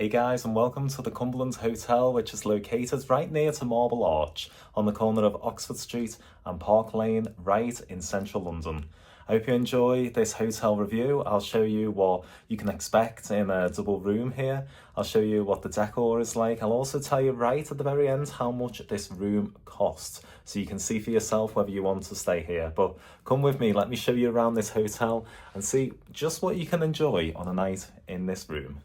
Hey guys, and welcome to the Cumberland Hotel, which is located right near to Marble Arch on the corner of Oxford Street and Park Lane, right in central London. I hope you enjoy this hotel review. I'll show you what you can expect in a double room here. I'll show you what the decor is like. I'll also tell you right at the very end how much this room costs, so you can see for yourself whether you want to stay here. But come with me, let me show you around this hotel and see just what you can enjoy on a night in this room.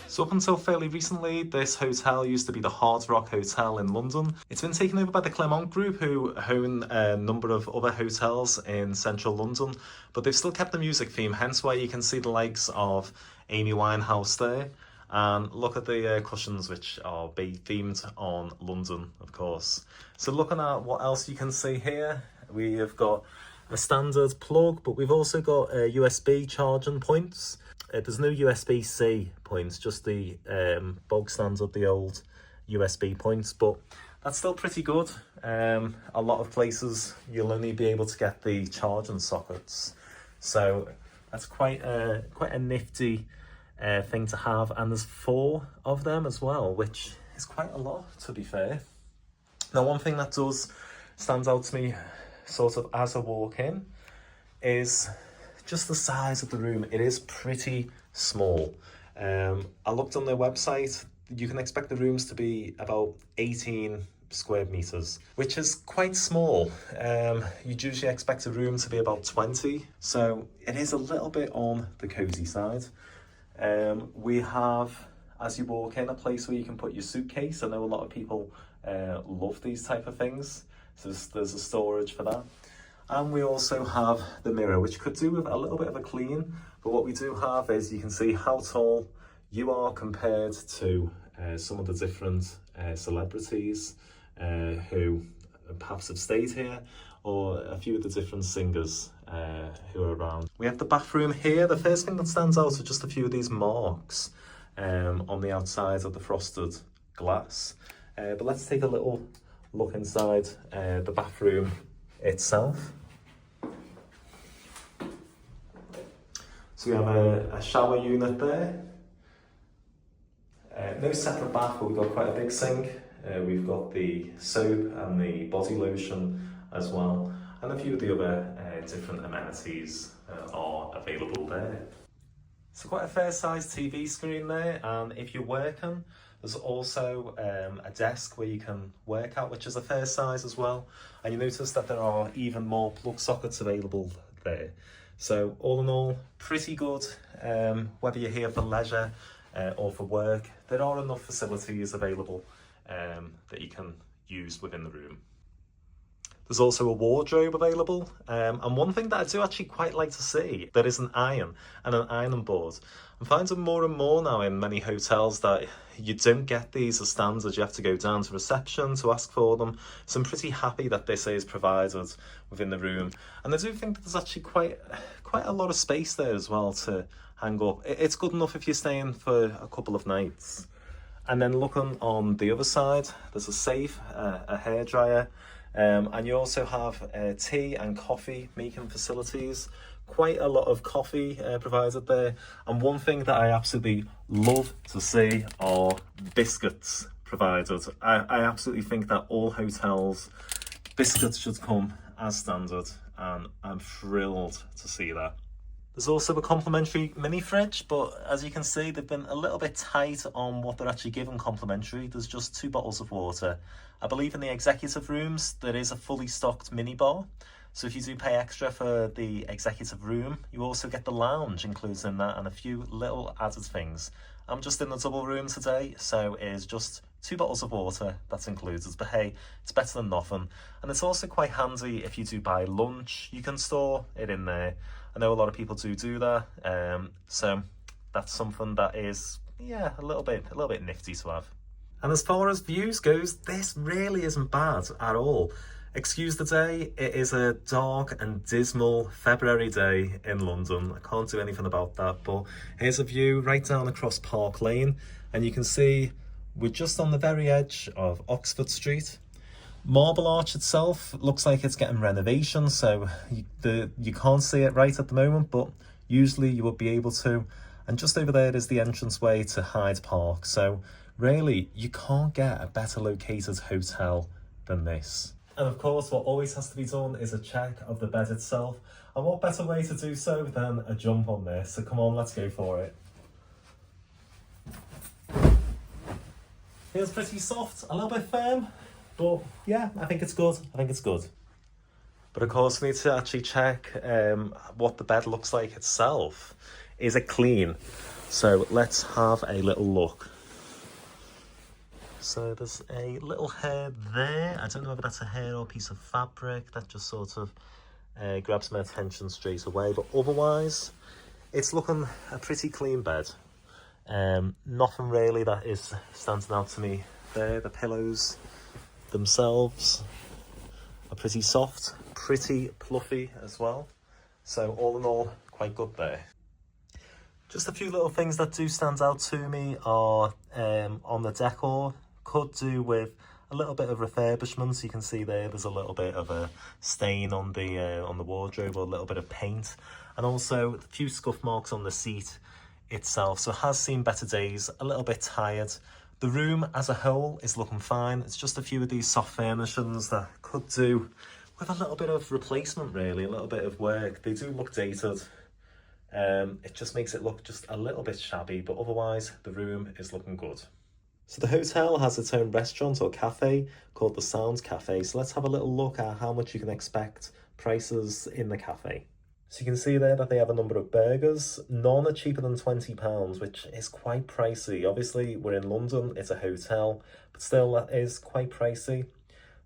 So up until fairly recently, this hotel used to be the Hard Rock Hotel in London. It's been taken over by the Clermont Group, who own a number of other hotels in central London, but they've still kept the music theme, hence why you can see the likes of Amy Winehouse there. And look at the cushions, which are themed on London, of course. So looking at what else you can see here, we have got a standard plug, but we've also got USB charging points. There's no USB-C points, just the bog standard, the old USB points, but that's still pretty good. A lot of places you'll only be able to get the charging sockets, so that's quite a nifty thing to have, and there's 4 of them as well, which is quite a lot, to be fair. Now, one thing that does stand out to me sort of as I walk in is just the size of the room. It is pretty small. I looked on their website. You can expect the rooms to be about 18 square meters, which is quite small. You'd usually expect a room to be about 20, so it is a little bit on the cozy side. We have, as you walk in, a place where you can put your suitcase. I know a lot of people love these type of things, so there's a storage for that. And we also have the mirror, which could do with a little bit of a clean, but what we do have is you can see how tall you are compared to some of the different celebrities who perhaps have stayed here, or a few of the different singers who are around. We have the bathroom here. The first thing that stands out are just a few of these marks on the outside of the frosted glass. But let's take a little look inside the bathroom itself. So we have a shower unit there. No separate bath, but we've got quite a big sink. We've got the soap and the body lotion as well, and a few of the other different amenities are available there. So quite a fair sized TV screen there, and if you're working, there's also a desk where you can work out, which is a fair size as well. And you notice that there are even more plug sockets available there. So all in all, pretty good. Whether you're here for leisure or for work, there are enough facilities available that you can use within the room. There's also a wardrobe available, and one thing that I do actually quite like to see, there is an iron and an ironing board. I'm finding more and more now in many hotels that you don't get these as standard. You have to go down to reception to ask for them. So I'm pretty happy that this is provided within the room. And I do think that there's actually quite a lot of space there as well to hang up. It's good enough if you're staying for a couple of nights. And then looking on the other side, there's a safe, a hairdryer, and you also have tea and coffee making facilities. Quite a lot of coffee provided there. And one thing that I absolutely love to see are biscuits provided. I absolutely think that all hotels, biscuits should come as standard, and I'm thrilled to see that. There's also a complimentary mini fridge, but as you can see, they've been a little bit tight on what they're actually giving complimentary. There's just 2 bottles of water. I believe in the executive rooms, there is a fully stocked mini bar. So if you do pay extra for the executive room, you also get the lounge included in that and a few little added things. I'm just in the double room today, so it is just 2 bottles of water that's included. But hey, it's better than nothing. And it's also quite handy if you do buy lunch, you can store it in there. I know a lot of people do that, so that's something that is, yeah, a little bit nifty to have. And as far as views goes, this really isn't bad at all. Excuse the day, it is a dark and dismal February day in London. I can't do anything about that, but here's a view right down across Park Lane, and you can see we're just on the very edge of Oxford Street. Marble Arch itself looks like it's getting renovation, so you can't see it right at the moment, but usually you would be able to. And just over there is the entranceway to Hyde Park, so really you can't get a better located hotel than this. And of course, what always has to be done is a check of the bed itself. And what better way to do so than a jump on this? So come on, let's go for it. Feels pretty soft, a little bit firm, but yeah, I think it's good. But of course, we need to actually check what the bed looks like itself. Is it clean? So let's have a little look. So there's a little hair there. I don't know whether that's a hair or a piece of fabric. That just sort of grabs my attention straight away. But otherwise, it's looking a pretty clean bed. Nothing really that is standing out to me there. The pillows themselves are pretty soft, pretty fluffy as well. So all in all, quite good there. Just a few little things that do stand out to me are on the decor. Could do with a little bit of refurbishment. You can see there's a little bit of a stain on the wardrobe, or a little bit of paint, and also a few scuff marks on the seat itself. So it has seen better days, a little bit tired. The room as a whole is looking fine. It's just a few of these soft furnishings that could do with a little bit of replacement, really, a little bit of work. They do look dated. It just makes it look just a little bit shabby, but otherwise the room is looking good. So the hotel has its own restaurant or cafe called the Sounds Cafe. So let's have a little look at how much you can expect prices in the cafe. So you can see there that they have a number of burgers. None are cheaper than £20, which is quite pricey. Obviously, we're in London, it's a hotel, but still that is quite pricey.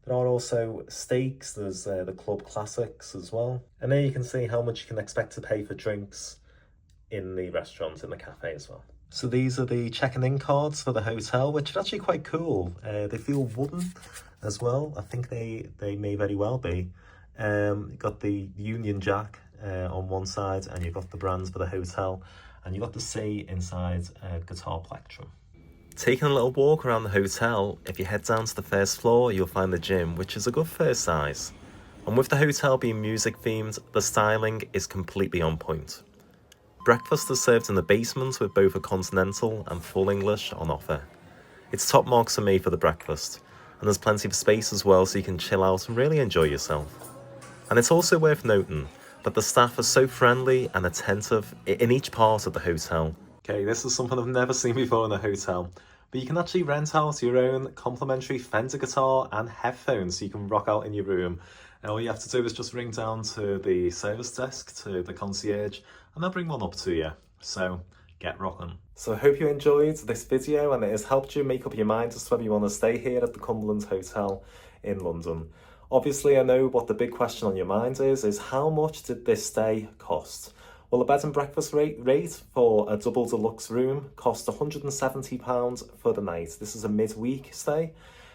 There are also steaks, there's the Club Classics as well. And there you can see how much you can expect to pay for drinks in the restaurant, in the cafe as well. So these are the checking in cards for the hotel, which are actually quite cool. They feel wooden as well. I think they may very well be. You've got the Union Jack on one side, and you've got the brands for the hotel, and you've got the C inside Guitar Plectrum. Taking a little walk around the hotel, if you head down to the first floor, you'll find the gym, which is a good first size. And with the hotel being music themed, the styling is completely on point. Breakfast is served in the basement with both a continental and full English on offer. It's top marks for me for the breakfast, and there's plenty of space as well so you can chill out and really enjoy yourself. And it's also worth noting that the staff are so friendly and attentive in each part of the hotel. Okay, this is something I've never seen before in a hotel, but you can actually rent out your own complimentary Fender guitar and headphones so you can rock out in your room. And all you have to do is just ring down to the service desk, to the concierge, and they'll bring one up to you. So get rocking. So I hope you enjoyed this video and it has helped you make up your mind as to whether you want to stay here at the Cumberland Hotel in London. Obviously, I know what the big question on your mind is how much did this stay cost? Well, a bed and breakfast rate for a double deluxe room cost £170 for the night. This is a midweek stay.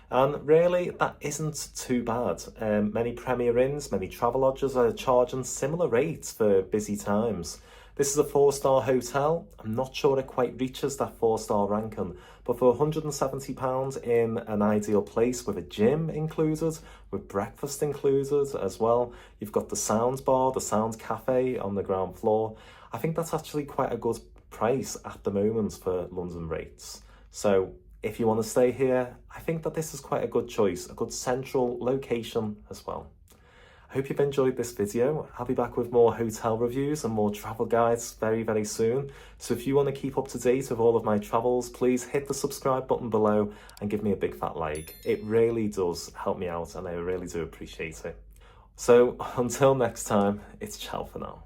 And really, that isn't too bad. Many Premier Inns, many Travelodges are charging similar rates for busy times. This is a 4-star hotel. I'm not sure it quite reaches that 4-star ranking, but for £170 in an ideal place with a gym included, with breakfast included as well, you've got the sound bar, the sound cafe on the ground floor. I think that's actually quite a good price at the moment for London rates. So if you want to stay here, I think that this is quite a good choice, a good central location as well. I hope you've enjoyed this video. I'll be back with more hotel reviews and more travel guides very, very soon. So if you want to keep up to date with all of my travels, please hit the subscribe button below and give me a big fat like. It really does help me out and I really do appreciate it. So until next time, it's ciao for now.